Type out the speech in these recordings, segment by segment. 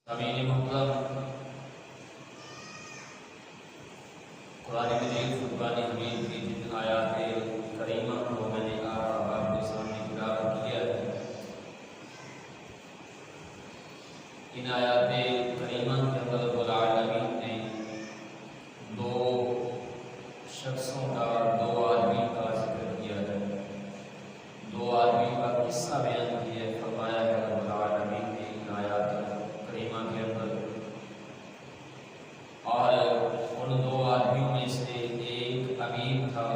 امین محترم، قرآن مجید فرقان حمید کی جن آیات کریمہ کو میں نے آپ کے سامنے تلاوت کیا ہے، ان آیات کریمہ کے اندر رب العالمین نے دو شخصوں کا، دو آدمی کا ذکر کیا ہے، دو آدمی کا قصہ بیان کیا ہے، فرمایا ہے رب العالمین نے ان آیات کریمہ کے اندر، اور ان دو آدمیوں میں سے ایک امیر تھا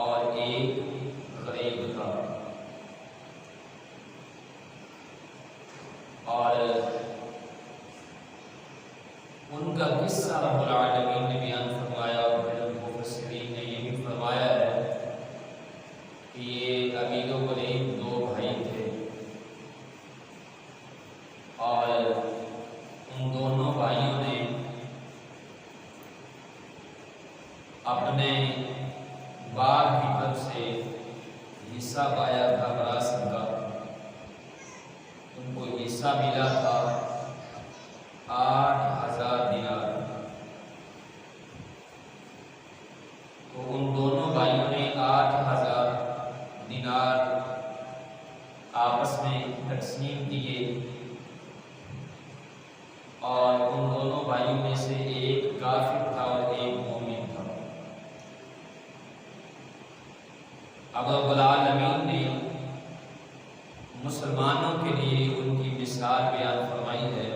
اور ایک غریب تھا، اور ان کا قصہ رب العالمین نے بیان فرمایا، اور پھر مفسرین نے یہ بھی فرمایا ہے کہ یہ امیر و غریب دو بھائی تھے، اور ان دونوں بھائیوں نے اپنے باپ کی طرف سے حصہ پایا تھا وراثت کا، ان کو حصہ ملا تھا 8,000 دینار۔ تو ان دونوں بھائیوں نے 8,000 دینار آپس میں تقسیم کیے، اور ان دونوں بھائیوں میں سے ایک کافر تھا اور ایک مومن تھا۔ اب رب العالمین نے مسلمانوں کے لیے ان کی مثال بیان فرمائی ہے۔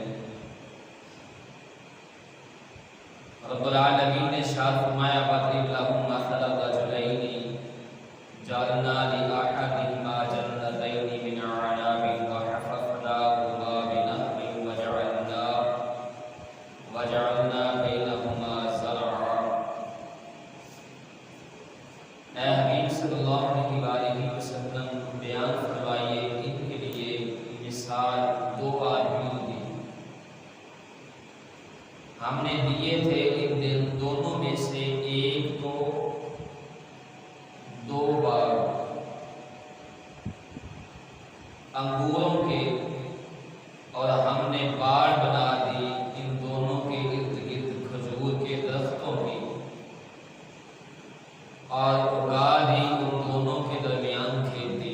رب العالمین نے ارشاد فرمایا وَاضْرِبْ لَهُم مَثَلَ الرَّجُلَيْنِ جَعَلْنَا لِأَحَدِهِمَا جَنَّتَيْنِ مِنْ أَعْنَابٍ وَحَفَفْنَاهُمَا بِنَخْلٍ وَجَعَلْنَا بَيْنَهُمَا زَرْعًا۔ اے حبیب صلی اللہ علیہ وسلم بیان فرمائیے ان کے لیے مثال دو آدمیوں کی، ہم نے دیے تھے ان دونوں میں سے ایک کو 2 باغ انگوروں کے، اور ہم نے باڑ بنا دی ان دونوں کے ارد گرد کھجور کے درختوں کی، اور اگا دی ان دونوں کے درمیان کھیتی۔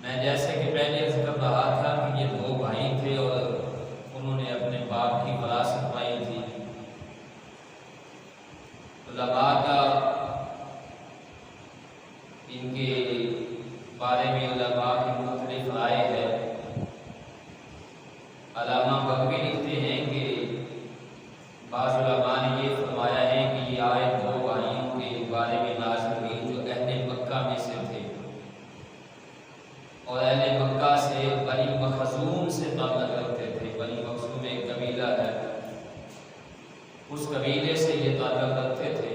میں جیسے کہ پہلے ذکر رہا تھا کہ یہ دو بھائی تھے اور انہوں نے اپنے باپ کی وراثت پائی تھی۔ علماء کا ان کے بارے میں علماء کی مختلف رائے ہے۔ علامہ بغوی لکھتے ہیں کہ بعض علماء نے یہ فرمایا ہے کہ یہ آیت دو بھائیوں کے بارے میں نازل ہوئی جو اہل مکہ میں سے تھے، اور اہل مکہ سے بنی مخزوم سے تعلق رکھتے تھے۔ بنی مخزوم ایک قبیلہ ہے، اس قبیلے سے یہ تعلق رکھتے تھے،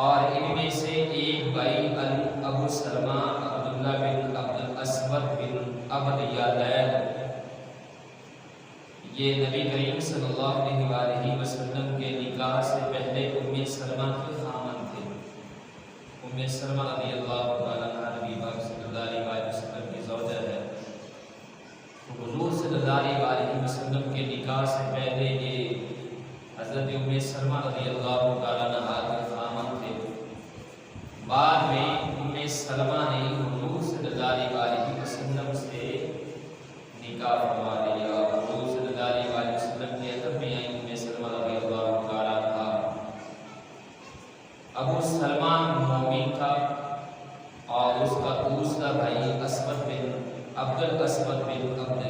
اور ان میں سے ایک بھائی ابو سلمہ عبداللہ بن عبد الاسود بن عبد یالیل، یہ نبی کریم صلی اللہ علیہ وسلم کے نکاح سے پہلے ام سلمہ کے خامند تھے۔ ام سلمہ رضی اللہ تعالیٰ عنہ نبی پاک صلی اللہ علیہ وسلم کی زوجہ ہے۔ تو حضور صلی اللہ علیہ وسلم کے نکاح سے پہلے یہ حضرت ام سلمہ رضی اللہ تعالیٰ عنہ کے خامند تھے۔ بعد میں ام سلمہ نے حضور صلی اللہ علیہ وسلم سے نکاح فرما لیا۔ حضور صلی اللہ علیہ وسلم کے ادب میں آئی ام سلمہ رضی اللہ تعالیٰ عنہ۔ ابو سلمہ مومن تھا، اور اس کا دوسرا بھائی اسود بن عبد الاسود بن عبد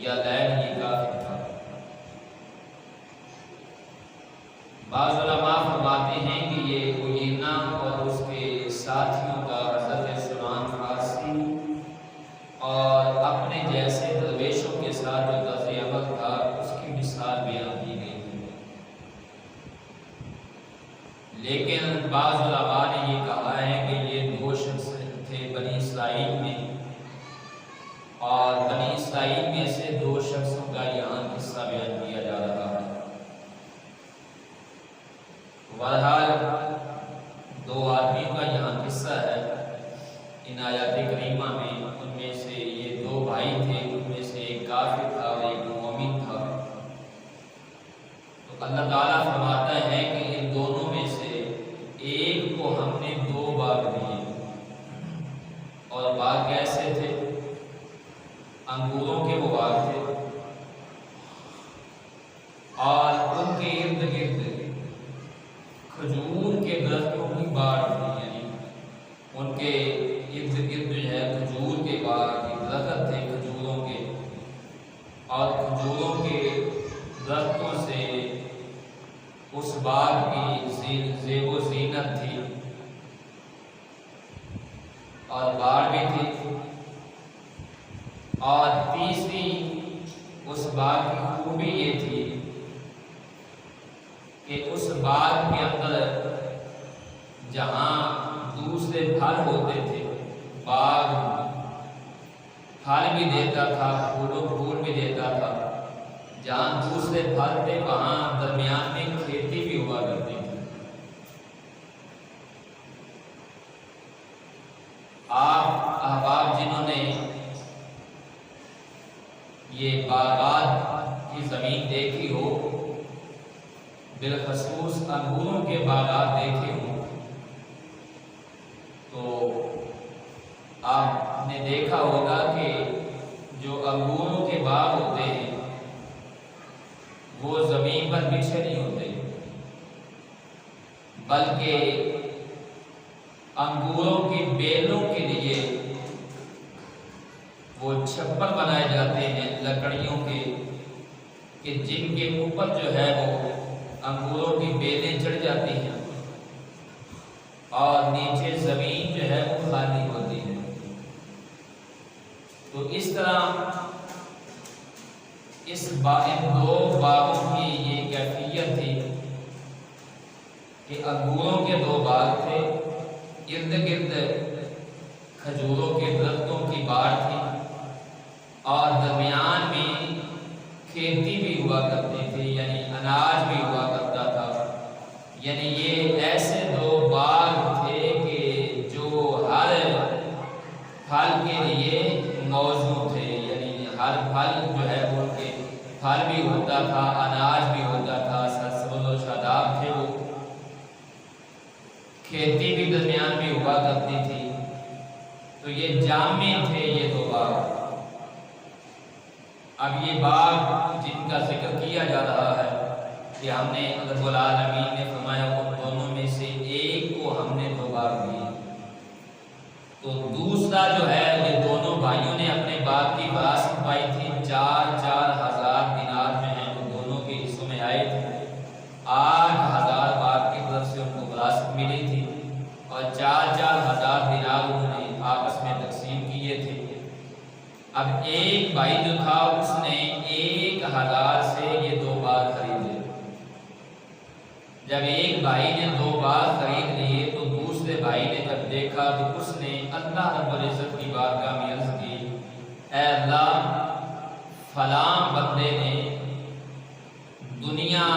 یالیل یہ کافر تھا۔ بعض علماء فرماتے ہیں کہ یہ عیینہ اور اس کے ساتھیوں کا حضرت سلمان فارسی اور اپنے جیسے درویشوں کے ساتھ جو طرز عمل تھا اس کی مثال بیان کی گئی ہے۔ لیکن بعض علماء نے یہ کہا ہے کہ یہ دو شخص تھے بنی اسرائیل میں، اور بنی اسرائیل میں سے دو شخصوں کا یہاں قصہ بیان کیا جا رہا ہے۔ بہرحال دو آدمیوں کا یہاں قصہ ہے۔ ان آیات کریمہ میں ان میں سے یہ دو بھائی تھے، ان میں سے ایک کافر تھا اور ایک مومن تھا۔ تو اللہ تعالیٰ فرماتا ہے کہ ان دونوں میں سے ایک کو ہم نے دو باغ دیے، اور باغ کیسے تھے؟ انگوروں کے وہ باغ تھے، اور ان کے ارد گرد کھجور کے درختوں کی باڑ تھی، یعنی ان کے ارد گرد جو ہے کھجور کے باغ کے درخت تھے کھجوروں کے، اور کھجوروں کے درختوں سے اس باغ کی زیب و زینت تھی، اور باڑ بھی تھی۔ اور تیسری اس باغ کی خوبی یہ تھی کہ اس باغ کے اندر جہاں دوسرے پھل ہوتے تھے، باغ پھل بھی دیتا تھا، پھول بھی دیتا تھا، جہاں دوسرے پھل تھے وہاں درمیان میں کھیتی بھی ہوا کرتی تھی۔ آپ احباب جنہوں نے یہ باغات کی زمین دیکھی ہو، بالخصوص انگوروں کے باغات دیکھے ہوں، تو آپ نے دیکھا ہوگا کہ جو انگوروں کے باغ ہوتے ہیں وہ زمین پر بچھے نہیں ہوتے، بلکہ انگوروں کی بیلوں کے لیے وہ چھپر بنائے جاتے ہیں لکڑیوں کے، کہ جن کے اوپر جو ہے وہ انگوروں کی بیلیں چڑھ جاتی ہیں اور نیچے زمین جو ہے وہ خالی ہوتی ہے۔ تو اس طرح ان دو باغوں کی یہ کیفیت تھی کہ انگوروں کے دو باغ تھے، ارد گرد کھجوروں کے درختوں کی باڑ تھی، اور درمیان میں کھیتی بھی ہوا کرتی تھی، یعنی اناج بھی ہوا کرتا تھا۔ یعنی یہ ایسے دو باغ تھے کہ جو ہر پھل کے لیے موزوں تھے، یعنی ہر پھل جو ہے وہ ان کے پھل بھی ہوتا تھا، اناج بھی ہوتا تھا، سبز و شاداب تھے وہ، کھیتی بھی درمیان میں ہوا کرتی تھی۔ تو یہ جامع تھے یہ دو باغ۔ اب یہ باغ جن کا ذکر کیا جا رہا ہے کہ ہم نے اللہ رب العالمین نے فرمایا ان دونوں میں سے ایک کو ہم نے دو باغ دیے، تو دوسرا جو ہے یہ دونوں بھائیوں نے اپنے باغ کی وراثت پائی تھی، 4,000 دینار جو ہیں وہ دونوں کے حصوں میں آئے تھے، 8,000 باغ کی طرف سے ان کو وراثت ملی تھی، اور 4,000 دینار انہوں نے آپس میں تقسیم کیے تھے۔ اب ایک بھائی جو تھا اس نے 1,000 سے یہ دو باغ خریدے۔ جب ایک بھائی نے دو باغ خرید لیے تو دوسرے بھائی نے جب دیکھا تو اس نے اللہ رب العزت کی بارگاہ میں عرض کی، اے اللہ، فلاں بندے نے دنیا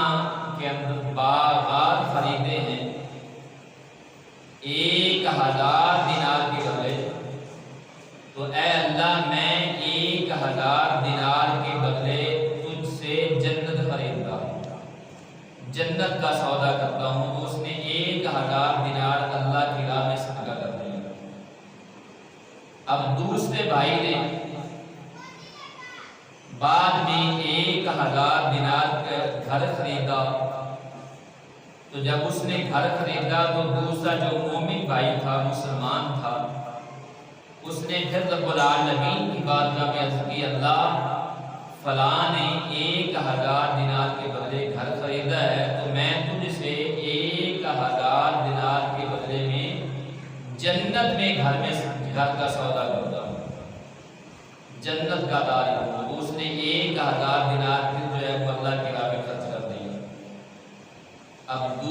کے اندر باغات خریدے ہیں 1,000 دینار کے بدلے، تو اے اللہ میں 1,000 دینار کے بدلے تجھ سے جنت خریدتا ہوں، جنت کا سودا کرتا ہوں۔ تو اس نے 1,000 دینار اللہ کی راہ میں صدقہ کر دیا۔ اب دوسرے بھائی نے بعد میں 1,000 دینار کا گھر خریدا، تو جب اس نے گھر خریدا تو دوسرا جو مومن بھائی تھا، مسلمان تھا، اس نے پھر رب العالمین کی بارگاہ میں عرض کی، اللہ، فلاں نے 1,000 دینار کے بدلے گھر خریدا ہے، تو میں تجھ سے 1,000 دینار کے بدلے میں جنت میں گھر کا سودا کرتا ہوں، جنت کا دار ہوں۔ تو اس نے 1,000 دینار پھر جو ہے وہ اللہ کی راہ میں خرچ کر دیا۔ اب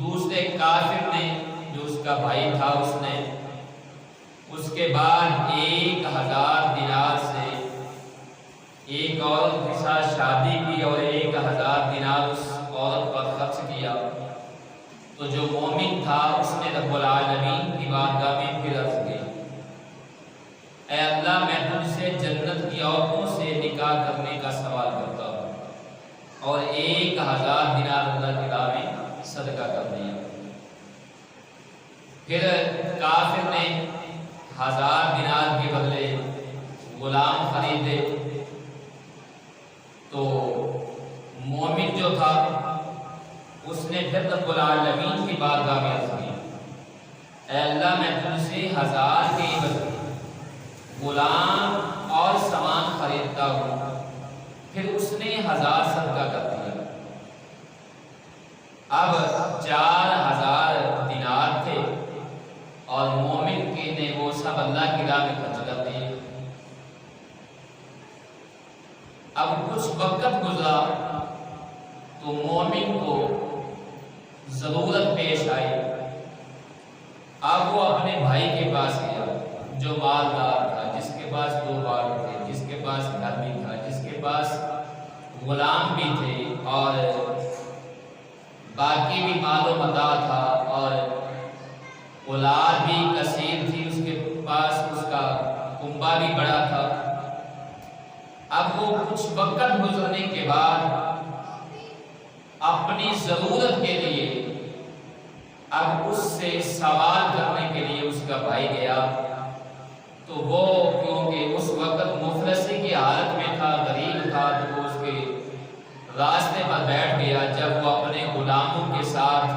دوسرے کافر نے، جو اس کا بھائی تھا، اس کے بعد 1,000 دینار سے ایک عورت کے ساتھ شادی کی اور 1,000 دینار اس عورت پر خرچ کیا۔ تو جو مومن تھا اس نے رب العالمین کی بارگاہ میں پھر عرض کی، عورتوں سے نکاح کرنے کا سوال کرتا ہوں، اور 1000 دینار اللہ کی راہ میں صدقہ کر دیا۔ پھر کافر نے 1000 دینار کے بدلے غلام خریدے، تو مومن جو تھا اس نے پھر رب العالمین کی بارگاہ میں عرض کی، اے اللہ میں تجھ سے 1000 کے بدلے غلام اور سامان خریدتا ہوں۔ پھر اس نے 1000 صدقہ کر دیا۔ اب 4000 دینار تھے اور مومن کے نے وہ سب اللہ کی راہ میں خرچ کر دیے۔ اب کچھ وقت گزرا تو مومن کو ضرورت پیش آئی۔ اب وہ اپنے بھائی کے پاس گیا جو مالدار تھا، جس کے پاس 2 باغ تھے، جس کے پاس گھر بھی تھا، جس کے پاس غلام بھی تھے اور باقی بھی مال و متاع تھا، اور اولاد بھی کثیر تھی، اس کے پاس اس کا کنبہ بھی بڑا تھا۔ اب وہ کچھ وقت گزرنے کے بعد اپنی ضرورت کے لیے اب اس سے سوال کرنے کے لیے اس کا بھائی گیا، تو وہ کیونکہ اس وقت مفلسی کی حالت میں تھا، غریب تھا، تو وہ اس کے راستے پر بیٹھ گیا۔ جب وہ اپنے غلاموں کے ساتھ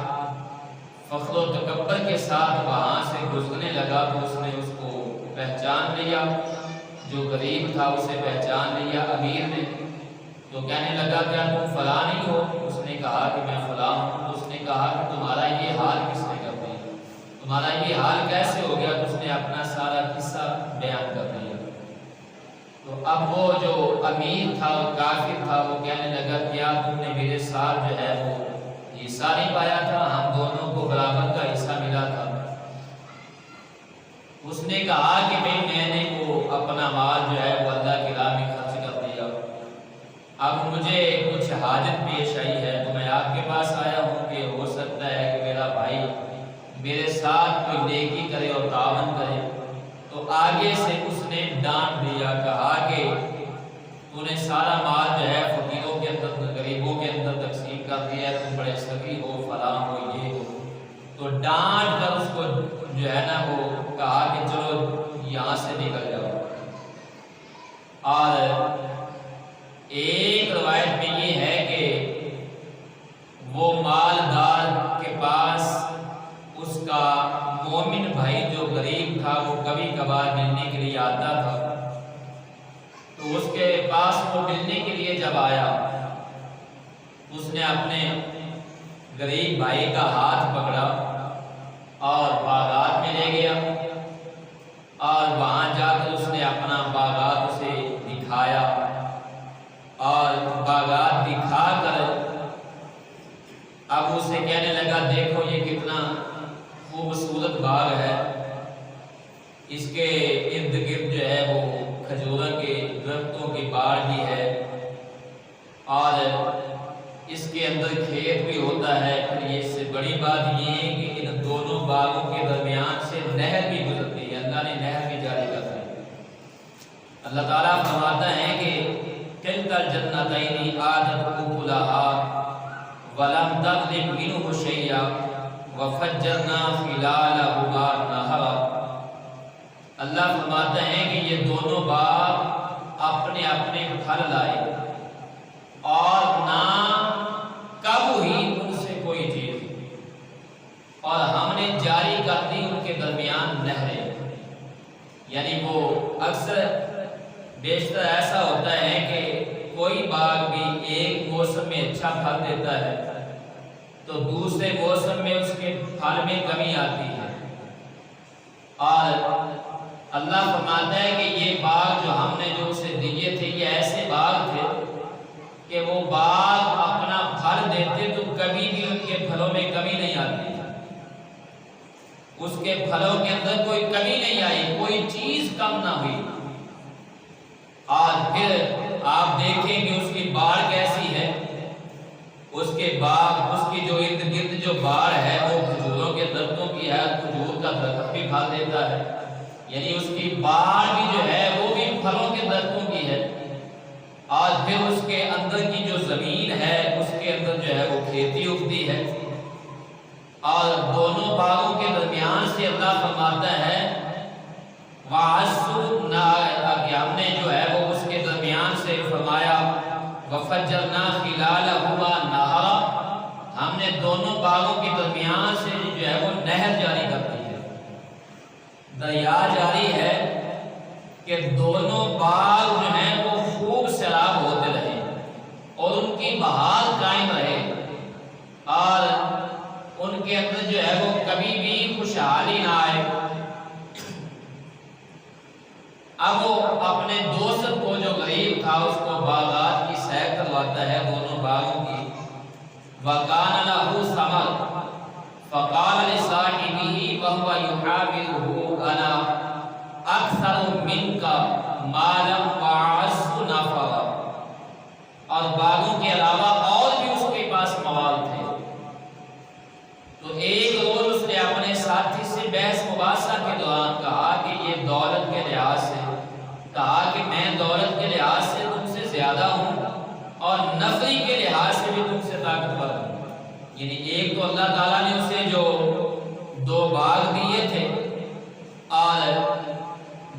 فخر و تکبر کے ساتھ وہاں سے گزرنے لگا تو اس نے اس کو پہچان لیا، جو غریب تھا اسے پہچان لیا امیر نے، تو کہنے لگا کیا تم فلاں نہیں ہو؟ اس نے کہا کہ میں فلاں ہوں۔ تو اس نے کہا کہ تمہارا یہ حال کس نے کر دیا، تمہارا یہ حال کیسے ہو گیا؟ تو اس نے اپنا سارا قصہ بیان کر دیا۔ تو اب وہ جو امیر تھا، کافر تھا، وہ کہنے لگا کیا تم نے میرے ساتھ جو ہے وہ حصہ نہیں پایا تھا؟ ہم دونوں کو برابر کا حصہ ملا تھا۔ اس نے کہا کہ میں نے وہ اپنا مال جو ہے وہ اللہ کی راہ میں خرچ کر دیا، اب مجھے کچھ حاجت پیش آئی ہے تو میں آپ کے پاس آیا ہوں کہ ہو سکتا ہے کہ میرا بھائی میرے ساتھ کوئی نیکی کرے اور تعاون کرے۔ تو آگے سے اس نے ڈانٹ دیا، کہا کہ تو نے سارا مال جو ہے فقیروں کے اندر، غریبوں کے اندر تقسیم کر دیا ہے، تم بڑے سخی ہو، فلاں ہو، یہ ہو۔ تو ڈانٹ کر اس کو جو ہے نا وہ کہا کہ چلو یہاں سے نکل جاؤ۔ اور ایک روایت میں یہ ہے کہ وہ مالدار کے پاس اس کا مومن بھائی جو غریب تھا وہ کبھی کبھار ملنے کے لیے آتا تھا، تو اس کے پاس وہ ملنے کے لیے جب آیا اس نے اپنے غریب بھائی کا ہاتھ پکڑا اور باغات میں لے گیا، اور وہاں جا کر اس نے اپنا باغات اسے دکھایا، اور باغات دکھا کر اب اسے کہنے لگا دیکھو یہ کتنا خوبصورت باغ ہے، اس کے ارد گرد جو ہے وہ کھجوروں کے درختوں کی باڑ بھی ہے، اور اس کے اندر کھیت بھی ہوتا ہے۔ پھر یہ سے بڑی بات یہ ہے کہ ان دونوں باغوں کے درمیان سے نہر بھی گزرتی ہے، اللہ نے نہر بھی جاری کر دی۔ اللہ تعالیٰ فرماتا ہے کہ تلک الجنتین آتت اکلہا ولم تظلم منہ شیئا وفجرنا خلالہما نہرا۔ اللہ فرماتا ہے کہ یہ دونوں باغ اپنے اپنے پھل لائے اور نہ کم ہوئی ان سے کوئی چیز، اور ہم نے جاری کر دی ان کے درمیان نہریں۔ یعنی وہ اکثر بیشتر ایسا ہوتا ہے کہ کوئی باغ بھی ایک موسم میں اچھا پھل دیتا ہے تو دوسرے موسم میں اس کے پھل میں کمی آتی ہے، اور اللہ فرماتا ہے کہ یہ باغ جو ہم نے جو اسے دیے تھے یہ ایسے باغ تھے کہ وہ باغ اپنا پھل دیتے تو کبھی بھی ان کے پھلوں میں کمی نہیں آتی، اس کے پھلوں کے اندر کوئی کمی نہیں آئی، کوئی چیز کم نہ ہوئی۔ اور پھر آپ دیکھیں کہ اس کی باڑ کیسی ہے، اس کے باغ، اس کی جو ارد گرد جو باڑ ہے وہ کھجوروں کے درختوں کی ہے، کھجور کا درخت بھی پھل دیتا ہے، یعنی اس کی باڑ بھی جو ہے وہ بھی پھلوں کے درختوں کی ہے۔ پھر اس کے اندر کی جو زمین ہے اس کے اندر جو ہے وہ کھیتی اگتی ہے، اور دونوں باغوں کے درمیان سے اللہ فرماتا ہے کہ ہم نے جو ہے وہ اس کے درمیان سے فرمایا وَفَجَّرْنَا خِلَالَهُمَا نَهَرًا، ہم نے دونوں باغوں کے درمیان سے جو ہے وہ نہر جاری کر دی ہے، دریا جاری ہے کہ دونوں باغ جو ہیں وہ خوب سیراب ہوتے رہے اور ان کی بہار قائم رہے، اور ان کے اندر جو ہے وہ کبھی بھی خوشحالی نہ آئے۔ اب وہ اپنے دوست کو جو غریب تھا اس کو باغات کی سیر کرواتا ہے، دونوں باغوں کی۔ وَقَانَ لَهُ ثَمَرٌ فَقَالَ لِصَاحِبِهِ وَهُوَ يُحَاوِرُهُ أَنَا أَكْثَرُ مِنْكَ مَالًا وَأَعَزُّ نَفَرًا، اور باغوں کے علاوہ اور بھی اس کے پاس موال تھے۔ تو ایک روز اس نے اپنے ساتھی سے بحث مباحثہ کے دوران کہا کہ یہ دولت کے لحاظ سے، کہا کہ میں دولت کے لحاظ سے تم سے زیادہ ہوں اور نفری کے لحاظ سے بھی تم سے طاقتور ہوں۔ یعنی ایک تو اللہ تعالیٰ نے اسے جو 2 باغ دیے تھے، اور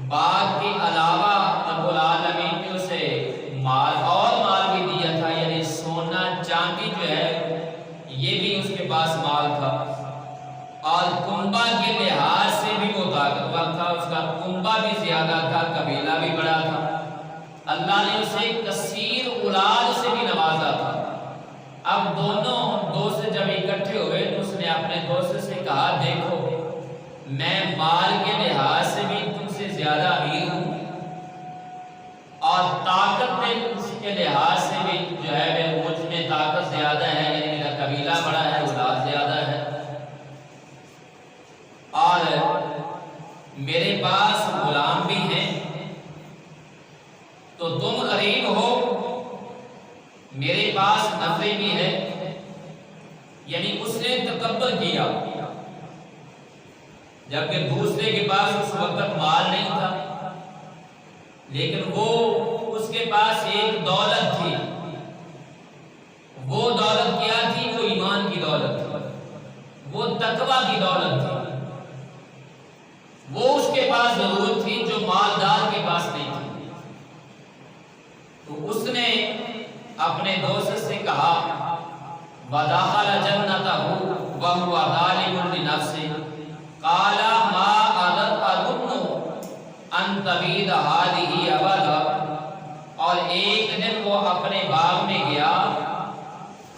باغ کے علاوہ رب العالمین نے اسے مال بھی دیا تھا، یعنی سونا چاندی جو ہے یہ بھی اس کے پاس مال تھا، اور کنبہ کے لحاظ سے بھی وہ طاقتور تھا، اس کا کنبہ بھی زیادہ تھا، قبیلہ بھی بڑا تھا، اللہ نے اسے کثیر اولاد سے بھی نوازا تھا۔ اب دونوں دوست جب اکٹھے ہوئے تو اس نے اپنے دوست سے کہا دیکھو میں مال کے لحاظ سے بھی تم سے زیادہ امیر ہوں، اور طاقت کے لحاظ سے بھی جو ہے مجھ میں طاقت زیادہ ہے، یعنی میرا قبیلہ بڑا ہے، اولاد زیادہ ہے، اور میرے پاس غلام بھی ہیں، تو تم غریب ہو، میرے پاس نفع بھی ہے۔ یعنی اس نے تکبر کیا، جبکہ دوسرے کے پاس اس وقت مال نہیں تھا، لیکن وہ اس کے پاس ایک دولت تھی۔ وہ دولت کیا تھی؟ وہ ایمان کی دولت تھی، وہ تقوی کی دولت تھی، وہ اس کے پاس ضرورت تھی جو مالدار کے پاس نہیں تھی۔ تو اس نے اپنے دوست سے کہا وَدَخَلَ جَنَّتَهُ وَهُوَ ظَالِمٌ لِنَفْسِهِ قَالَ مَا أَظُنُّ أَن تَبِيدَ هَٰذِهِ أَبَدًا، اور ایک دن وہ اپنے باغ میں گیا،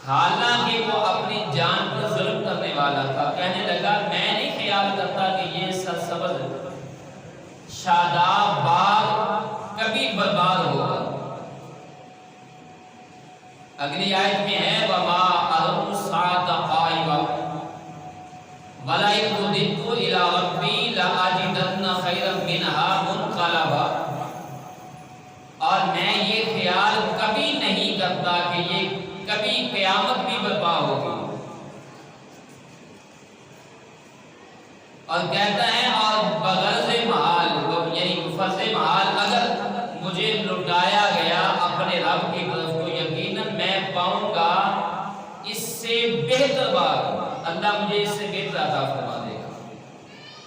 حالانکہ وہ اپنی جان پر ظلم کرنے والا تھا، کہنے لگا میں نہیں خیال کرتا کہ یہ سرسبز شاداب باغ کبھی برباد ہوگا۔ اگلی آیت میں ہے وَمَا أَظُنُّ السَّاعَةَ قَائِمَةً وَلَئِن رُدِدتُّ إِلَىٰ رَبِّي لَأَجِدَنَّ خَيْرًا مِّنْهَا مُنقَلَبًا، اور میں یہ خیال کبھی نہیں کرتا کہ یہ کبھی قیامت بھی برپا ہوگی، اور کہتا ہے اور بغرض محال، یعنی فرض محال اگر مجھے لٹایا گیا اپنے رب کی طرف تو یقیناً میں پاؤں گا اس سے بہتر باغ، اللہ مجھے اس سے بہتر عطا فرما دے گا۔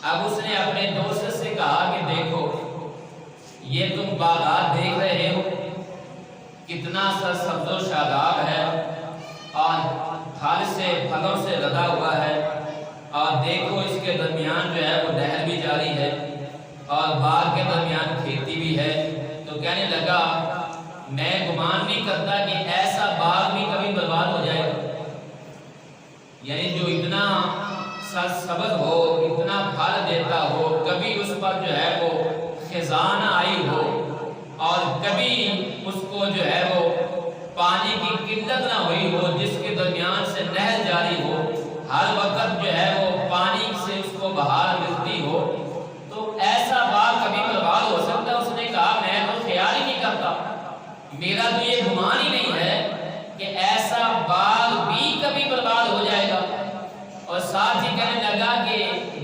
اب اس نے اپنے دوست سے کہا کہ دیکھو یہ تم باغات دیکھ رہے ہو کتنا سرسبز و شاداب ہے، اور پھل سے پھلوں سے لدا ہوا ہے، اور دیکھو اس کے درمیان جو ہے وہ نہر بھی جاری ہے، اور باغ کے درمیان کھیتی بھی ہے۔ تو کہنے لگا میں گمان نہیں کرتا کہ ایسا باغ بھی کبھی برباد ہو جائے گا، یعنی جو اتنا سرسبز ہو، اتنا پھل دیتا ہو، کبھی اس پر جو ہے وہ خزان آئی ہو، اور کبھی اس کو جو ہے وہ پانی کی قلت نہ ہوئی ہو، جس کے درمیان سے نہر جاری ہو، ہر وقت جو ہے وہ پانی سے اس کو بہار ملتی ہو، تو ایسا باغ کبھی برباد ہو سکتا ہے؟ اس نے کہا میں تو خیال ہی نہیں کرتا، میرا تو یہ گمان ہی نہیں ہے کہ ایسا باغ بھی کبھی برباد ہو جائے گا۔ اور ساتھ ہی کہنے لگا کہ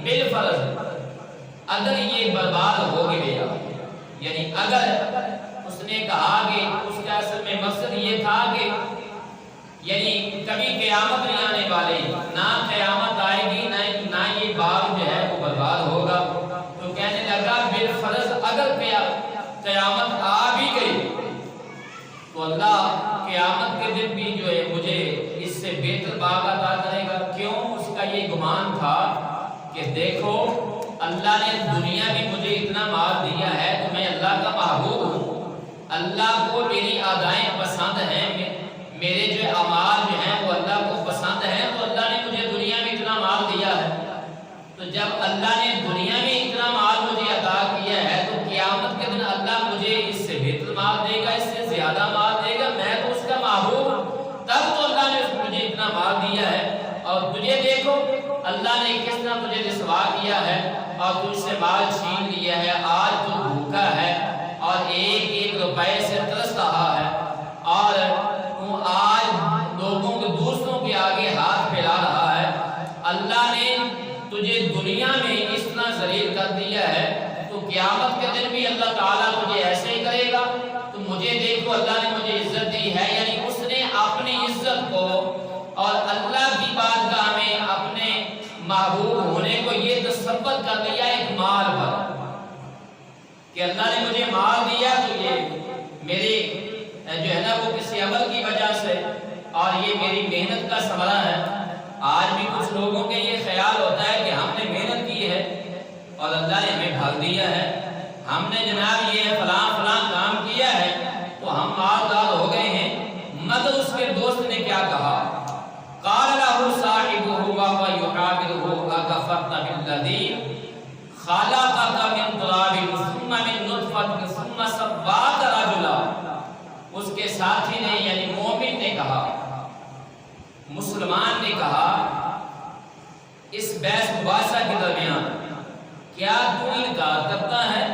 بالفرض اگر یہ برباد ہو گیا، یعنی اگر اس نے کہا کہ اس کا اصل میں مقصد یہ تھا کہ یعنی کبھی قیامت نہیں آنے والے، نہ قیامت آئے گی نہ یہ باغ جو ہے وہ برباد ہوگا۔ تو کہنے لگا بالفرض اگر قیامت آ بھی گئی تو اللہ قیامت کے دن بھی جو ہے مجھے اس سے بہتر باغ عطا کرے گا۔ کیوں؟ اس کا یہ گمان تھا کہ دیکھو اللہ نے دنیا میں مجھے اتنا مال دیا ہے تو میں اللہ کا محبوب ہوں، اللہ کو میری ادائیں پسند ہیں، میرے جو اعمال جو ہیں وہ اللہ کو پسند ہیں، تو اللہ نے مجھے دنیا میں اتنا مال دیا ہے۔ تو جب اللہ نے دنیا میں اتنا مال مجھے عطا کیا ہے تو قیامت کے دن اللہ مجھے اس سے بہتر مال دے گا، اس سے زیادہ مال دے گا، میں تو اس کا محبوب ہوں، تب تو اللہ نے مجھے اتنا مال دیا ہے۔ اور تجھے دیکھو اللہ نے کس طرح تجھے رسوا کیا ہے اور تجھ سے مال چھین لیا ہے، آج تو بھوکا ہے اور ایک ایک روپے سے ترس رہا ہے، اور تو آج لوگوں کے دوسروں کے آگے ہاتھ پھیلا رہا ہے۔ اللہ نے تجھے دنیا میں اس طرح ذلیل کر دیا ہے تو قیامت کے دن بھی اللہ تعالیٰ تجھے ایسے ہی کرے گا۔ تو مجھے دیکھو اللہ نے مجھے عزت دی ہے، یعنی اس نے اپنی عزت کو اور اللہ کی بارگاہ میں اپنے محبوب ہونے کو یہ تصور کر لیا ایک مال پر کہ اللہ نے مجھے مال دیا تو یہ میری جو ہے نا وہ کسی عمل کی وجہ سے اور یہ میری محنت کا ثمرہ ہے۔ آج بھی کچھ لوگوں کے یہ خیال ہوتا ہے کہ ہم نے محنت کی ہے اور اللہ نے ہمیں بھاگ دیا ہے، ہم نے جناب یہ فلاں فلاں کام کیا ہے تو ہم مالدار ہو گئے ہیں۔ مگر اس کے دوست نے کیا کہا؟ قال له صاحبه وهو يحاوره اكفرت بالذي خلقك من تراب ثم من نطفة ثم سواك رجلا۔ اس کے ساتھی نے یعنی مومن نے کہا، مسلمان نے کہا اس بحث مباحثہ کے درمیان، کیا تو انکار کرتا ہے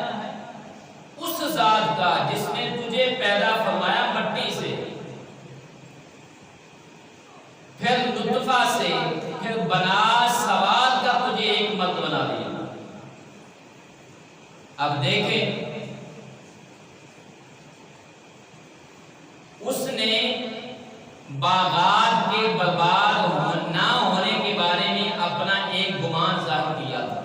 اس ذات کا جس نے تجھے پیدا فرمایا مٹی سے، پھر نطفہ سے، پھر بنا سواد کا تجھے ایک مرد بنا دیا۔ اب دیکھیں اس نے باغات کے برباد نہ ہونے کے بارے میں اپنا ایک گمان ظاہر کیا تھا،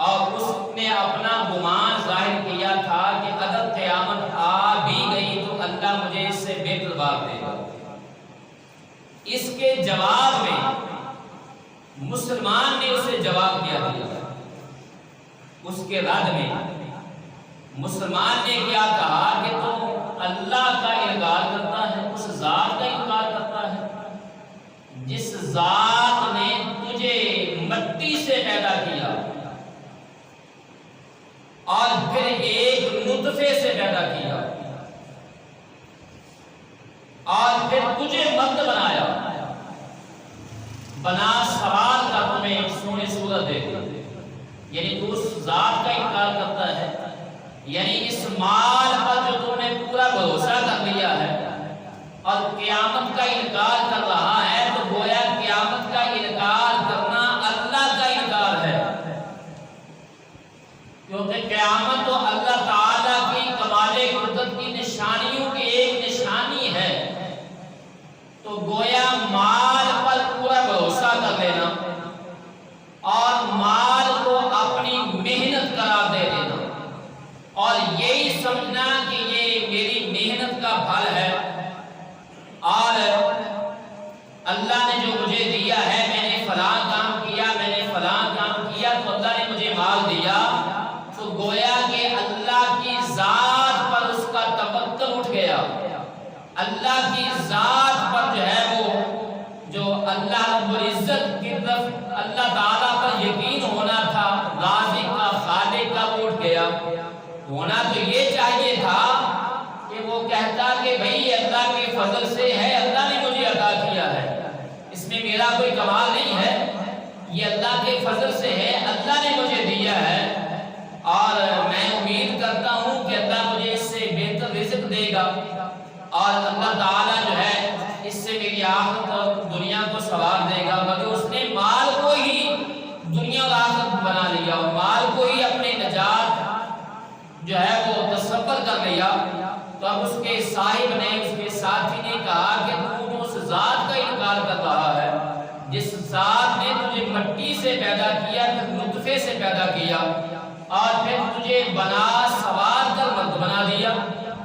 اور اس نے اپنا گمان ظاہر کیا تھا کہ اگر قیامت آ بھی گئی تو اللہ مجھے اس سے بہتر باغ دے گا۔ اس کے جواب میں مسلمان نے اسے جواب کیا دیا، اس کے رد میں مسلمان نے کیا کہا کہ تو اللہ کا انکار کرتا ہے، اس ذات کا انکار کرتا ہے جس ذات نے تجھے مٹی سے پیدا کیا اور پھر ایک نطفے سے پیدا کیا اور پھر تجھے مرد بنایا، بنا سوال کا تمہیں ایک سونے صورت دے دی۔ یعنی تو اس ذات کا انکار کرتا ہے، یعنی اس مال پر جو تم نے پورا بھروسہ کر لیا ہے اور قیامت کا انکار کر رہا ہے، تو گویا قیامت کا انکار کرنا اللہ کا انکار ہے، کیونکہ قیامت تو اللہ تعالیٰ کی کمال قدرت کی نشانیوں کی ایک نشانی ہے۔ تو گویا مال پر پورا بھروسہ کر لینا اور مال کو اپنی محنت قرار دے دینا اور یہی سمجھنا کہ یہ میری محنت کا پھل ہے اور اللہ نے جو مجھے دیا ہے، میں نے فلاں کام کیا، میں نے فلاں کام کیا تو اللہ نے مجھے مال دیا، تو گویا کہ اللہ کی ذات پر اس کا توکل اٹھ گیا، اللہ کی ذات پر جو ہے وہ جو اللہ رب العزت کی طرف اللہ تعالیٰ پر یقین ہونا تھا، رازق کا خالق کا اٹھ گیا۔ ہونا تو یہ چاہیے تھا کہ وہ کہتا کہ بھئی اللہ کے فضل سے ہے، اللہ نے مجھے عطا کیا ہے، اس میں میرا کوئی کمال نہیں ہے، یہ اللہ کے فضل سے ہے، اللہ نے مجھے دیا ہے اور میں امید کرتا ہوں کہ اللہ مجھے اس سے بہتر رزق دے گا اور اللہ تعالیٰ جو ہے اس سے میری آخرت اور دنیا کو سوار دے گا۔ مگر اس نے مال کو ہی دنیا اور آخرت بنا لیا اور مال کو ہی اپنے نجات جو ہے وہ لیا تو اب اس کے صاحب نے، اس کے ساتھی نے کہا کہ تو اس ذات کا انکار کر رہا ہے جس ذات نے تجھے مٹی سے پیدا کیا، پھر نطفے سے پیدا کیا اور پھر تجھے بنا سوار کر مرد بنا دیا،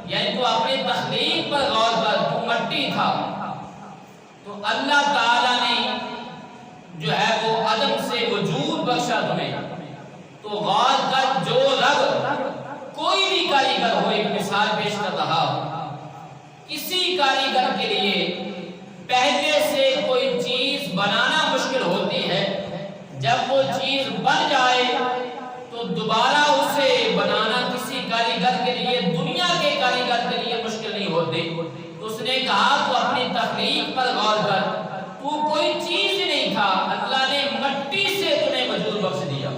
یعنی تو اپنی تخلیق پر غور کر، تو مٹی تھا، تو اللہ تعالیٰ نے جو ہے وہ عدم سے وجود بخشا تمہیں، تو غور کر جو رب کوئی بھی کاریگر ہو، ایک مثال پیش کر رہا، کسی کاریگر کے لیے پہلے سے کوئی چیز بنانا مشکل ہوتی ہے، جب وہ چیز بن جائے تو دوبارہ اسے بنانا کسی کاریگر کے لیے، دنیا کے کاریگر کے لیے مشکل نہیں ہوتی۔ تو اس نے کہا تو اپنی تخلیق پر غور کر، تو کوئی چیز نہیں تھا، اللہ نے مٹی سے تمہیں وجود بخش دیا،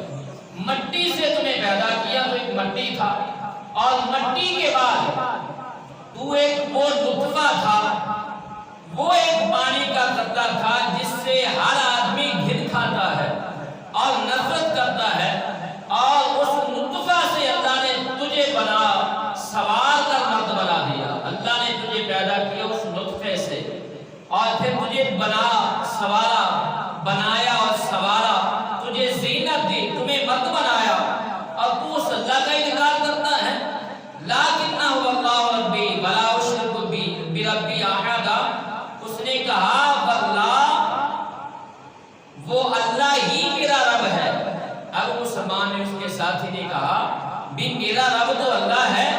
مٹی سے تمہیں پیدا کیا، تو ایک مٹی تھا، اور مٹی کے بعد تو ایک وہ نطفہ تھا، وہ ایک پانی کا قطرہ تھا جس سے ہر آدمی گھن کھاتا ہے اور نفرت کرتا ہے، اور اس نطفہ سے اللہ نے تجھے بنا سوار کر مرد بنا دیا۔ اللہ نے تجھے پیدا کیا اس نطفے سے اور پھر تجھے بنا سوارا، بنایا اور سوارا، تجھے زینت دی، تمہیں مرد بنایا، اور تو اس اللہ کا انکار کرتا ہے۔ لیکنہ اللہ ربی ولا اشرک بربی احدا، اس نے کہا واللہ وہ اللہ ہی میرا رب ہے۔ اب مسلمان نے، اس کے ساتھی نے کہا بھی میرا رب تو اللہ ہے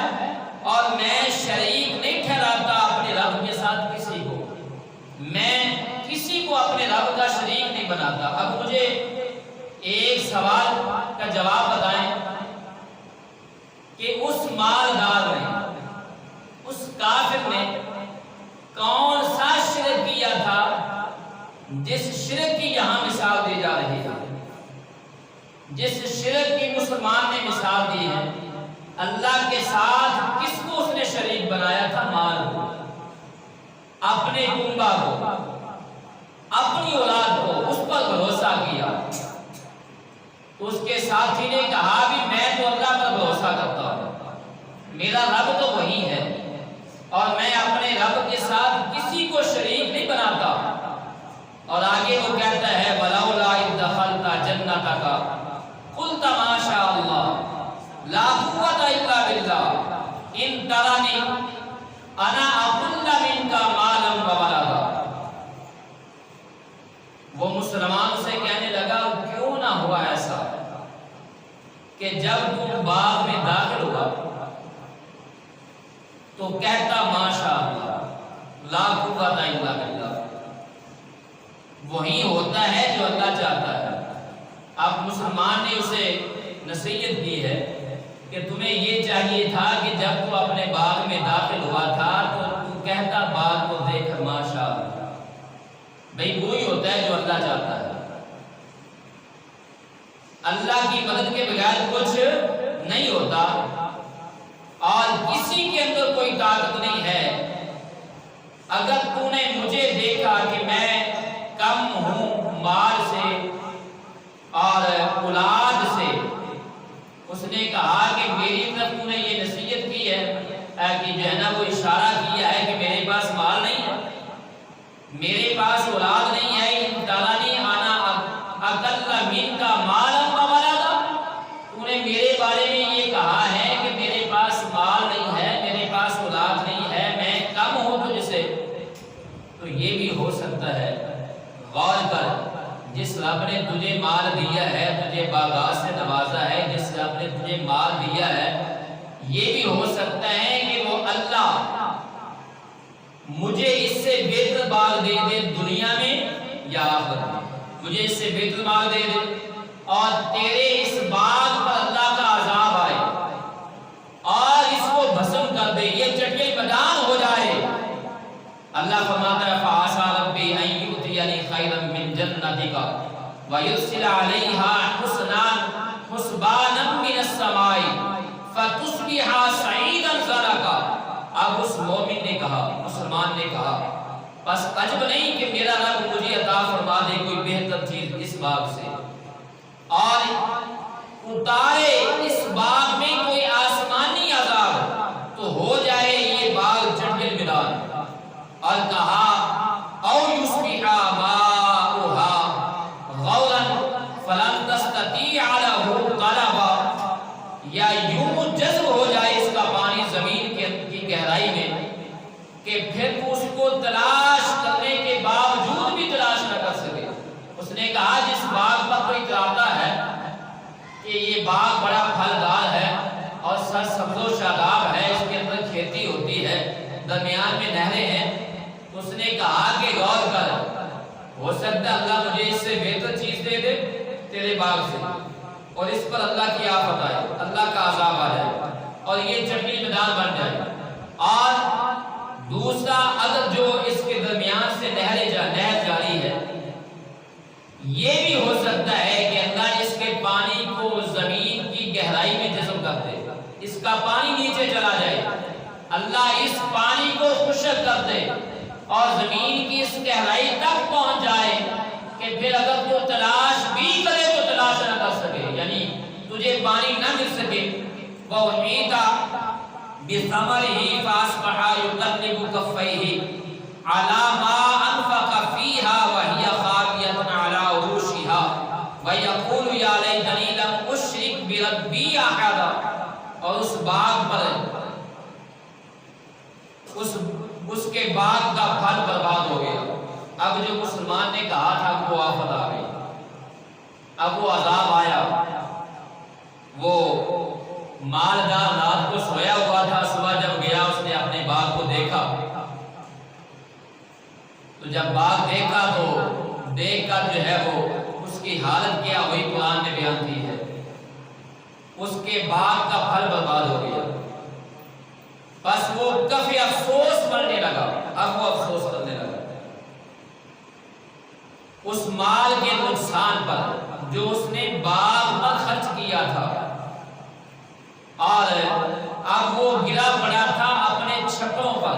اور میں شریک نہیں ٹھہراتا اپنے رب کے ساتھ کسی کو، میں کسی کو اپنے رب کا شریک نہیں بناتا۔ اب مجھے ایک سوال کا جواب بتائیں کہ اس مالدار نے، اس کافر نے کون سا شرک کیا تھا جس شرک کی یہاں مثال دی جا رہی ہے، جس شرک کی مسلمان نے مثال دی ہے؟ اللہ کے ساتھ کس کو اس نے شریک بنایا تھا؟ مال کو، اپنے کنبہ کو، اپنی اولاد کو، اس پر بھروسہ کیا۔ تو اس کے ساتھی نے کہا بھی میں تو اللہ پر بھروسہ کرتا ہوں، میرا رب تو وہی ہے اور میں اپنے رب کے ساتھ کسی کو شریک نہیں بناتا۔ اور آگے وہ کہتا ہے وَلَوْلَا إِذْ دَخَلْتَ جَنَّتَكَ قُلْتَ مَا شَاءَ اللَّهُ لَا قُوَّةَ إِلَّا بِاللَّهِ إِن تَرَنِي أَنَا أَقَلُّ مِنْكَ مَالًا وَوَلَدًا۔ وہ مسلمان سے کہنے لگا کیوں نہ ہوا ایسا کہ جب تم باغ میں داخل ہوا تو کہتا ماشاء اللہ لا قوت الا باللہ، وہی ہوتا ہے جو اللہ چاہتا ہے۔ اب مسلمان نے اسے نصیحت دی ہے کہ تمہیں یہ چاہیے تھا کہ جب تو اپنے باغ میں داخل ہوا تھا تو تو کہتا باغ کو دیکھ ماشاء اللہ، بھئی وہی ہوتا ہے جو اللہ چاہتا ہے۔ اللہ کی مدد کے بغیر کچھ نہیں ہوتا اور کسی کے اندر کوئی طاقت نہیں ہے۔ اگر تو نے مجھے دیکھا کہ میں کم ہوں مال سے اور اولاد سے، اس نے کہا کہ میری طرف تو نے یہ نصیحت کی ہے کہ جو ہے نا وہ اشارہ کیا ہے کہ میرے پاس مال نہیں ہے، میرے پاس اولاد نہیں ہے، ان ترانی انا اقل منک مالا وولدا، تو نے میرے بارے میں یہ کہا ہے کہ میرے پاس مال نہیں ہے، میرے پاس اولاد نہیں ہے، میں کم ہوں تجھ سے۔ تو یہ بھی ہو سکتا ہے، غور کر، جس رب نے تجھے مال دیا ہے، تجھے باغات سے نوازا ہے، جس رب نے تجھے مال دیا ہے، یہ بھی ہو سکتا ہے کہ وہ اللہ مجھے اس سے بہتر باغ دے دے دنیا میں یا آخرت میں، مجھے اس سے بہتر باغ دے دے اور تیرے اس باغ پر اللہ کا عذاب آئے اور اس کو بھسم کر دے، یہ چٹیل میدان ہو جائے۔ اللہ فرماتا ہے فَعَسَىٰ رَبِّي أَن يُؤْتِيَنِي خَيْرًا مِّن جَنَّتِكَ وَيُرْسِلَ عَلَيْهَا حُسْبَانًا مِّنَ السَّمَاءِ فَتُصْبِحَ صَعِيدًا زَلَقًا۔ اب اس مومن نے کہا، مسلمان نے کہا بس عجب نہیں کہ میرا رب مجھے عطا فرما دے کوئی بہتر چیز اس باغ سے اور اتارے اس باغ میں کوئی آسمانی عذاب، تو ہو یا یوں جذب ہو جائے اس کا پانی زمین کی گہرائی میں کہ پھر اس کو تلاش کرنے کے باوجود بھی تلاش نہ کر سکے۔ اس نے کہا جس باغ پر کوئی چاہتا ہے کہ یہ باغ بڑا پھلدار ہے اور سر سبز و شاداب ہے، اس کے اندر کھیتی ہوتی ہے، درمیان میں نہریں ہیں، اس نے کہا کہ غور کر، ہو سکتا ہے اللہ مجھے اس سے بہتر چیز دے دے تیرے باغ سے، اور اس پر اللہ کی آفت آئے، اللہ کا عذاب آ جائے اور یہ چٹنی میدان بن جائے۔ اور دوسرا، اگر جو اس کے درمیان سے نہر جاری ہے، یہ بھی ہو سکتا ہے کہ اللہ اس کے پانی کو زمین کی گہرائی میں جذب کر دے، اس کا پانی نیچے چلا جائے، اللہ اس پانی کو خشک کر دے اور زمین کی اس گہرائی تک پہنچ جائے کہ پھر اگر تو تلاش بھی کرے تو تلاش نہ کر سکے، یعنی تجھے پانی نہ مل سکے۔ وَأُحِيطَ بِثَمَرِهِ فَأَصْبَحَ يُقَلِّبُ كَفَّيْهِ عَلَى مَا أَنفَقَ فِيهَا وَهِيَ خَاوِيَةٌ عَلَى عُرُوشِهَا وَيَقُولُ يَا لَيْتَنِي لَمْ أُشْرِكْ بِرَبِّي أَحَدًا۔ اور اس باغ پر اس کے باغ کا پھل برباد ہو گیا۔ اب جو مسلمان نے کہا تھا وہ آفت آ گئی، اب وہ عذاب آیا۔ وہ مالدار رات کو سویا ہوا تھا، صبح جب گیا اس نے اپنے باغ کو دیکھا، تو جب باغ دیکھا تو دیکھ کر جو ہے وہ اس کی حالت کیا ہوئی قرآن نے بیان کی ہے، اس کے باغ کا پھل برباد ہو گیا۔ بس وہ کافی افسوس کرنے لگا، اب وہ افسوس کرنے لگا اس مال کے نقصان پر جو اس نے باغ پر خرچ کیا تھا، اور اب وہ گرا پڑا تھا اپنے چھتوں پر،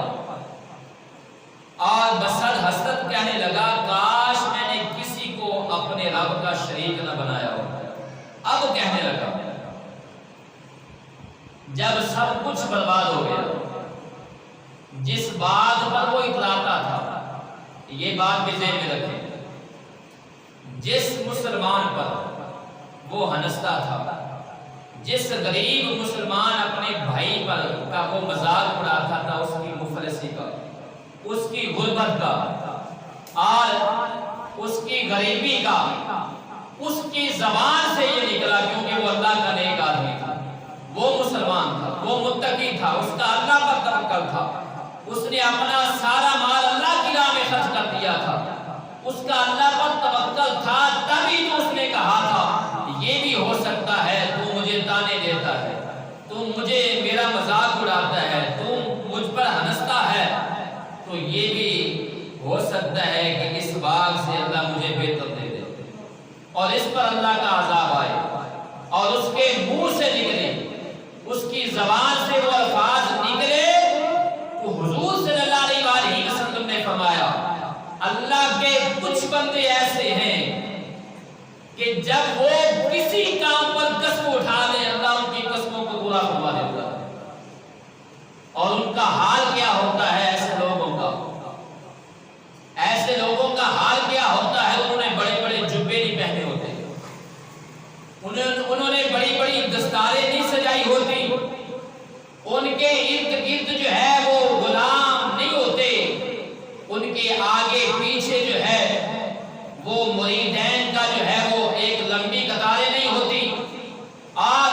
اور بسر حسرت کہنے لگا کاش میں نے کسی کو اپنے رب کا شریک نہ بنایا ہو۔ اب کہنے لگا جب سب کچھ برباد ہو گیا، جس بات پر وہ اتراتا تھا، یہ بات بھی ذہن میں رکھیں، جس مسلمان پر وہ ہنستا تھا، جس غریب مسلمان اپنے بھائی پر کا وہ مذاق اڑاتا تھا، اس کی مفلسی کا، اس کی غربت کا اور اس کی غریبی کا، اس کی زبان سے یہ نکلا، کیونکہ وہ اللہ کا نیک آدمی تھا، وہ مسلمان تھا، وہ متقی تھا، اس کا اللہ پر توکل تھا، اس نے اپنا سارا مال اللہ کی راہ میں خرچ کر دیا تھا، اس کا اللہ پر توکل تھا، تبھی تو اس نے کہا تھا یہ بھی ہو سکتا ہے تو مجھے تانے دیتا ہے، تو مجھے میرا مذاق اڑاتا ہے، تو مجھ پر ہنستا ہے، تو یہ بھی ہو سکتا ہے کہ اس باغ سے اللہ مجھے بہتر دے دے، اور اس پر اللہ کا عذاب آئے، اور اس کے منہ سے نکلے، اس کی زبان سے وہ الفاظ نکلے تو حضور صلی اللہ علیہ وسلم نے فرمایا اللہ کے کچھ بندے ایسے ہیں کہ جب وہ کسی کام پر قسم اٹھا دیں اللہ ان کی قسموں کو پورا فرما دیتا ہے، اور ان کا حال کیا ہوتا ہے، ایسے لوگوں کا حال کیا ہوتا ہے، انہوں نے بڑے بڑے جبے نہیں پہنے ہوتے، انہوں نے بڑی بڑی دستاریں نہیں سجائی ہوتی، ان کے ارد گرد جو ہے وہ غلام نہیں ہوتے، ان کے آگے پیچھے جو ہے وہ مریدین کا جو ہے وہ ایک لمبی قطاریں نہیں ہوتی، اور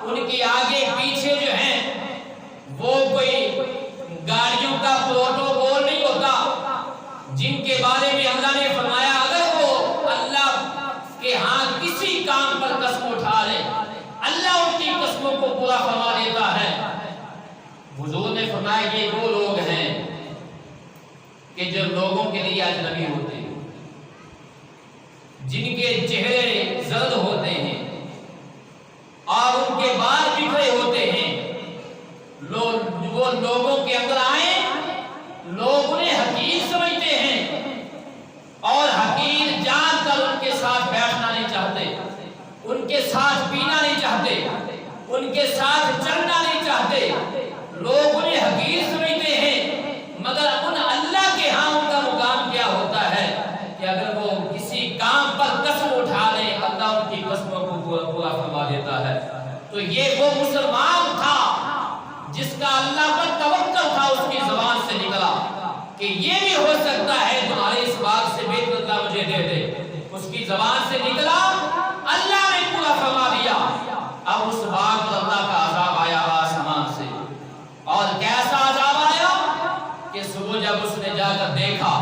ان کے آگے پیچھے جو ہیں وہ کوئی گاڑیوں کا پروٹوکول نہیں ہوتا، جن کے بارے میں اللہ نے فرمایا اگر وہ اللہ کے ہاں کسی کام پر قسم اٹھا لے اللہ ان کی قسموں کو پورا فرما دیتا ہے۔ حضور نے فرمایا یہ وہ لوگ ہیں کہ جو لوگوں کے لیے اجنبی ہوتے ہیں، جن کے چہرے زرد ہوتے ہیں اور ان کے بال بکھرے ہوتے ہیں، وہ لوگوں کے اندر آئے، لوگ انہیں حقیر سمجھتے ہیں اور حقیر جان کر ان کے ساتھ بیٹھنا نہیں چاہتے، ان کے ساتھ پینا نہیں چاہتے، ان کے ساتھ چلنا نہیں چاہتے، لوگ انہیں حقیر سمجھتے ہیں، مگر ان اللہ کے ہاں ان کا مقام کیا ہوتا ہے کہ اگر وہ کسی کام پر قسم اٹھا لیں اللہ ان کی قسموں کو پورا فرما دیتا ہے۔ تو یہ وہ مسلمان تھا جس کا اللہ پر توکل تھا، اس کی زبان سے نکلا کہ یہ بھی ہو سکتا ہے تمہارے اس باغ سے بہتر اللہ مجھے دے دے، اس کی زبان سے نکلا، اللہ نے پورا فرما دیا۔ اب اس باغ پر اللہ کا عذاب آیا آسمان سے، اور کیسا عذاب آیا کہ صبح جب اس نے جا کر دیکھا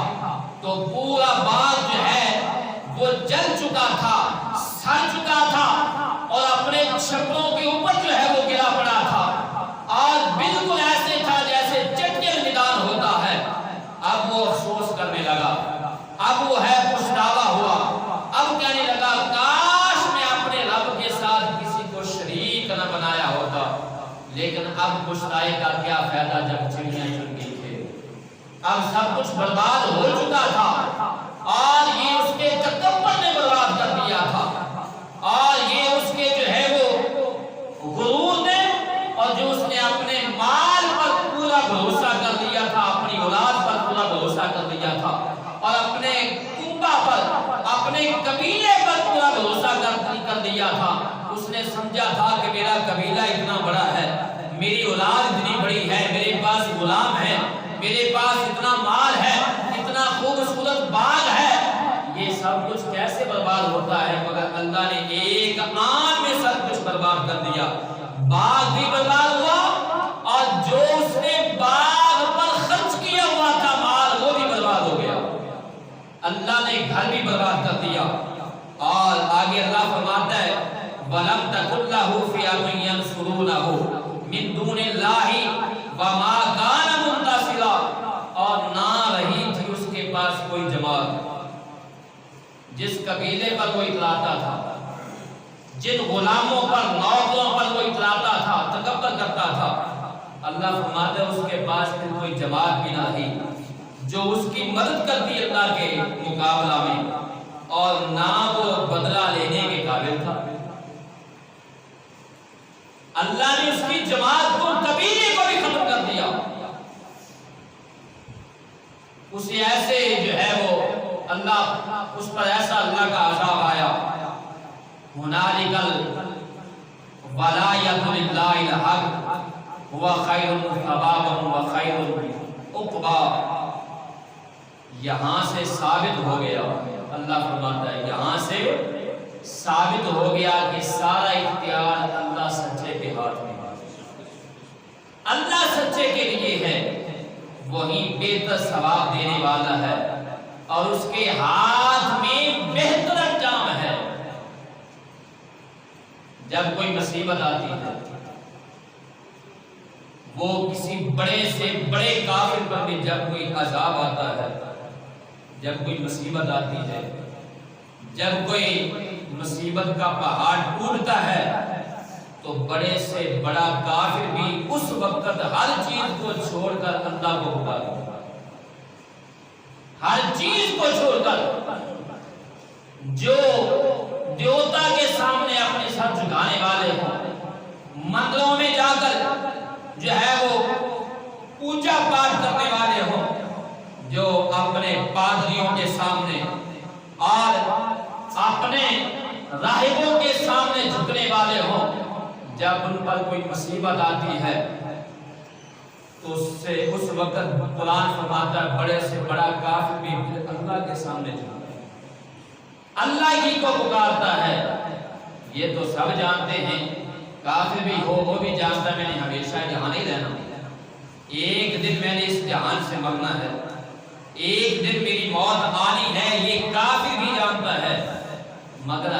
تو پورا باغ جو ہے وہ جل چکا تھا، سڑ چکا تھا، اور اپنے چھپروں کے اوپر جو ہے وہ گرا پڑا تھا، اور بالکل ایسے تھا جیسے چٹیل میدان ہوتا ہے۔ اب وہ افسوس کرنے لگا، اب وہ ہے پچھتاوا ہوا، اب کہنے لگا کاش میں اپنے رب کے ساتھ کسی کو شریک نہ بنایا ہوتا، لیکن اب پچھتائے کا کیا فائدہ جب چڑیاں چن گئی تھے، اب سب کچھ برباد ہو چکا تھا، اور یہ اس کے تکبر نے برباد کر دیا تھا، اور یہ اس کے جو ہے وہ غرور نے، اور جو اس نے اپنے مال پر پورا بھروسہ کر دیا تھا، اپنی اولاد پر پورا بھروسہ کر دیا تھا، اور اپنے کنبہ پر، اپنے قبیلے پر پورا بھروسہ کر دیا تھا۔ اس نے سمجھا تھا کہ میرا قبیلہ اتنا بڑا ہے، میری اولاد اتنی بڑی ہے، میرے پاس غلام ہے، میرے پاس اتنا مال ہے، اتنا خوبصورت باغ ہے، یہ سب کچھ کیسے برباد ہوتا ہے؟ مگر اللہ نے ایک آن میں سب کچھ برباد کر دیا، باغ بھی برباد ہوا، اور جو اس نے باغ پر خرچ کیا ہوا تھا مال وہ بھی برباد ہو گیا، اللہ نے گھر بھی برباد کر دیا۔ اور آگے اللہ فرماتا ہے وَلَمْ تَكُنْ لَهُ فِئَةٌ يَنْصُرُونَهُ مِن دُونِ اللَّهِ وَمَا كَانَ مُنتَصِرًا، اور نہ رہی تھی اس کے پاس کوئی جماعت، جس قبیلے پر وہ اتراتا تھا، جن غلاموں پر، نوکروں پر وہ اتراتا تھا، تکبر کرتا تھا، اللہ فرماتا ہے اس کے پاس پھر کوئی جماعت بھی نہ رہی جو اس کی مدد کرتی اللہ کے مقابلہ میں، اور نہ وہ بدلہ لینے کے قابل تھا۔ اللہ نے اس کی جماعت کو، قبیلے کو بھی ختم کر دیا، اسے ایسے جو ہے وہ اللہ، اس پر ایسا اللہ کا عذاب آیا۔ هُنَالِكَ الْوَلَایَةُ لِلَّهِ الْحَقُّ هُوَ خَیْرٌ ثَوَابًا وَخَیْرٌ عُقْبًا، یہاں سے ثابت ہو گیا، اللہ فرماتا ہے یہاں سے ثابت ہو گیا کہ سارا اختیار اللہ سچے کے ہاتھ میں، اللہ سچے کے لیے ہے، وہی بہتر ثواب دینے والا ہے، اور اس کے ہاتھ میں بہتر انجام ہے۔ جب کوئی مصیبت آتی ہے، وہ کسی بڑے سے بڑے کافر پر بھی جب کوئی عذاب آتا ہے، جب کوئی مصیبت آتی ہے، جب کوئی مصیبت کا پہاڑ ٹوٹتا ہے، تو بڑے سے بڑا کافر بھی اس وقت ہر چیز کو چھوڑ کر اللہ کو پکارتا ہے، ہر چیز کو چھوڑ کر، جو دیوتا کے سامنے اپنے سر جھکانے والے ہوں، مندروں میں جا کر جو ہے وہ پوجا پاٹ کرنے والے ہوں، جو اپنے پادریوں کے سامنے اور اپنے راہبوں کے سامنے جھکنے والے ہوں، جب ان پر کوئی مصیبت آتی ہے تو اس وقت قرآن فرماتا ہے بڑے سے بڑا کافر بھی اللہ کے سامنے جھکتا ہے، اللہ ہی کو پکارتا ہے۔ یہ تو سب جانتے ہیں، کافر بھی ہو وہ بھی جانتا ہے میں نے ہمیشہ یہاں نہیں رہنا، ایک دن میں نے اس جہان سے مرنا ہے، ایک دن میری موت آنی ہے، یہ کافر بھی جانتا ہے، مگر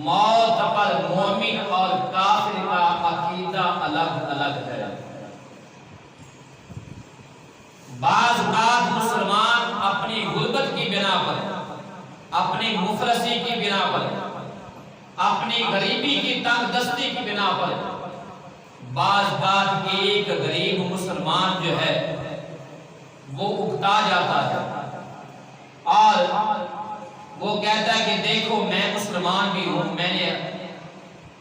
موت پر مومن اور کافر کا عقیدہ الگ الگ ہے۔ بعض اوقات مسلمان اپنی غربت کی بنا پر، اپنی مفلسی کی بنا پر، اپنی غریبی کی تنگ دستی کی بنا پر، بعض بات ایک غریب مسلمان جو ہے وہ اکتا جاتا ہے، اور وہ کہتا ہے کہ دیکھو میں مسلمان بھی ہوں، میں نے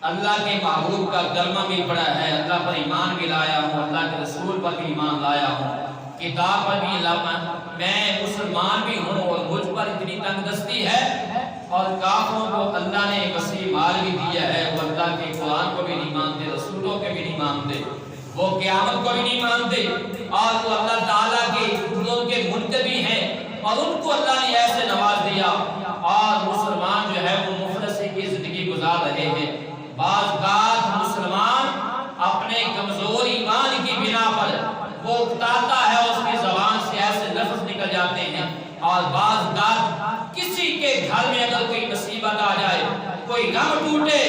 اللہ کے محبوب کا کلمہ بھی پڑھا ہے، اللہ پر ایمان بھی لایا ہوں، اللہ کے رسول پر بھی ایمان لایا ہوں، کتاب پر بھی میں مسلمان بھی ہوں، اور مجھ پر اتنی تنگ دستی ہے اور کافروں کو اللہ نے وسیع مال بھی دیا ہے، وہ اللہ کے قرآن کو بھی نہیں مانتے، رسولوں کے بھی نہیں مانتے، وہ قیامت کو بھی نہیں مانتے، اور وہ اللہ تعالیٰ کے حکموں کے منکر بھی ہیں، اور ان کو اللہ نے ایسے نواز دیا، اور مسلمان جو ہے وہ مفلسی کی زندگی گزار رہے ہیں۔ بعض اوقات مسلمان اپنے کمزور ایمان کی بنا پر وہ اکتاتا ہے، اس کی زبان سے ایسے لفظ نکل جاتے ہیں، اور بعض اوقات کسی کے گھر میں اگر کوئی مصیبت آ جائے، کوئی غم ٹوٹے،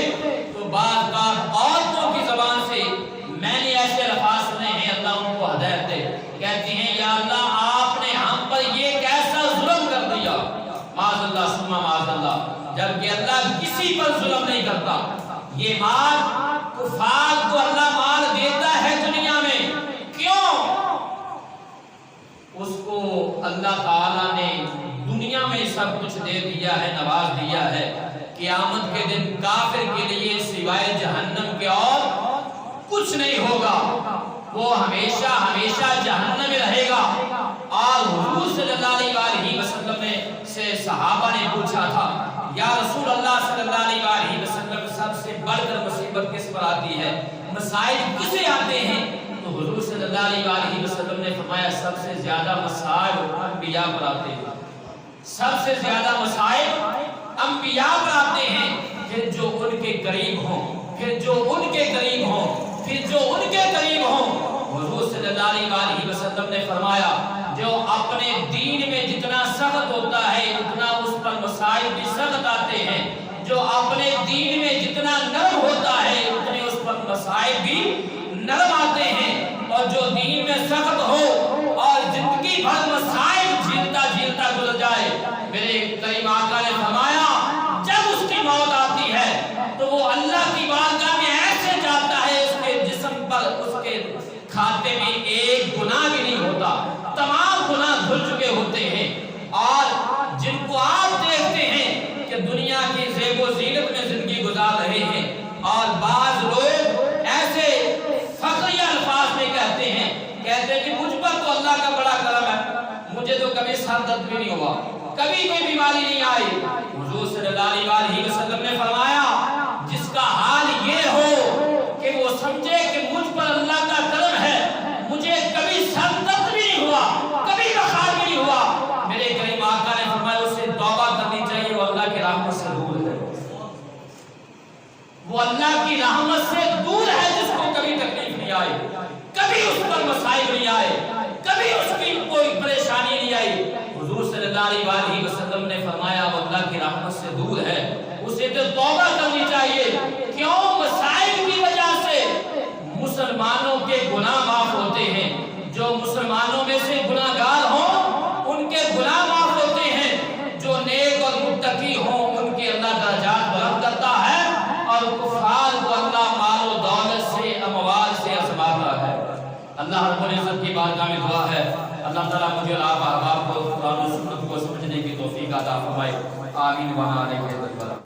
تو بعض اوقات عورتوں کی زبان سے میں نے ایسے الفاظ سنے ہیں، اللہ ان کو ہدایت دے، کہتی ہیں یا اللہ آپ نے ہم پر یہ کیسا ظلم کر دیا، معاذ اللہ ثم معاذ اللہ، جبکہ اللہ کسی پر ظلم نہیں کرتا۔ یہ مال کفار کو اللہ مال دیتا ہے دنیا میں، کیوں؟ اس کو اللہ تعالیٰ نے دنیا میں سب کچھ دے دیا ہے، نواز دیا ہے، قیامت کے دن کافر کے لیے سوائے جہنم کے اور کچھ نہیں ہوگا، وہ ہمیشہ ہمیشہ جہنم میں رہے گا۔ اور حضور صلی اللہ علیہ وسلم نے سے صحابہ نے پوچھا تھا یا رسول اللہ صلی اللہ علیہ وسلم سب سے بڑھ کر مصیبت کس پر آتی ہے، مسائل کسے آتے ہیں؟ تو حضور صلی اللہ علیہ وسلم نے فرمایا سب سے زیادہ مسائل انبیاء پر آتے ہیں، سب سے زیادہ مسائل انبیاء پر آتے ہیں، پھر جو ان کے قریب ہوں، پھر جو ان کے قریب ہوں، پھر جو ان کے قریب ہوں۔ حضور صلی اللہ علیہ وسلم نے فرمایا جو اپنے دین میں جتنا سخت ہوتا ہے اتنا اس پر مسائل بھی سخت آتے ہیں، جو اپنے دین میں جتنا نرم ہوتا ہے اتنے اس پر مسائل بھی نرم آتے ہیں، اور جو دین میں سخت ہو اور زندگی بھر مسائل جھیلتا جھیلتا گزر جائے، میرے کریم آقا نے فرمایا جب اس کی موت آتی ہے تو وہ اللہ کی بارگاہ میں ایسے جاتا ہے اس کے جسم پر اس کے کھاتے میں ایک گناہ بھی نہیں ہوتا، تمام گناہ دھل چکے ہوتے ہیں۔ اور جن کو آپ دیکھتے ہیں کہ دنیا کی زیب و زینت میں زندگی گزار رہے ہیں، اور بعض لوگ ایسے فخریہ الفاظ میں کہتے ہیں کہ مجھ پر تو اللہ کا بڑا کرم ہے، مجھے تو کبھی سر درد بھی نہیں ہوا، کبھی کوئی بیماری نہیں آئی۔ حضور صلی اللہ علیہ وسلم نے فرمایا جس کا حال یہ ہو کہ وہ سمجھے کہ مجھ پر اللہ کا کرم ہے، مجھے کبھی سر درد بھی نہیں ہوا، کبھی بخار بھی نہیں ہوا، میرے کریم آقا نے فرمایا اسے توبہ کرنی چاہیے، وہ اللہ کی رحمت سے دور ہے، وہ اللہ کی رحمت سے دور ہے، جس کو کبھی تکلیف نہیں آئی، کبھی اس پر مسائل نہیں آئے، کبھی اس کی کوئی پریشانی نہیں آئی۔ حضور صلی اللہ علیہ وسلم نے فرمایا وہ اللہ کی رحمت سے دور ہے، اسے تو توبہ کرنی چاہیے۔ کیوں؟ مسائل کی وجہ سے مسلمانوں کے گناہ معاف ہوتے ہیں، جو مسلمانوں میں سے گناہگار ہوں ان کے گناہ معاف ہوتے ہیں، جو نیک اور متقی ہوں ان کے اللہ درجات بلند کرتا ہے، اور کفار کو اللہ مال و دولت سے اموال سے آزماتا ہے۔ اللہ رب العزت کی بارگاہ میں دعا ہے اللہ تعالیٰ مجھے اور آپ احباب کو قرآن و سنت کو سمجھنے کی توفیق عطا فرمائے، آمین وہاں علیہ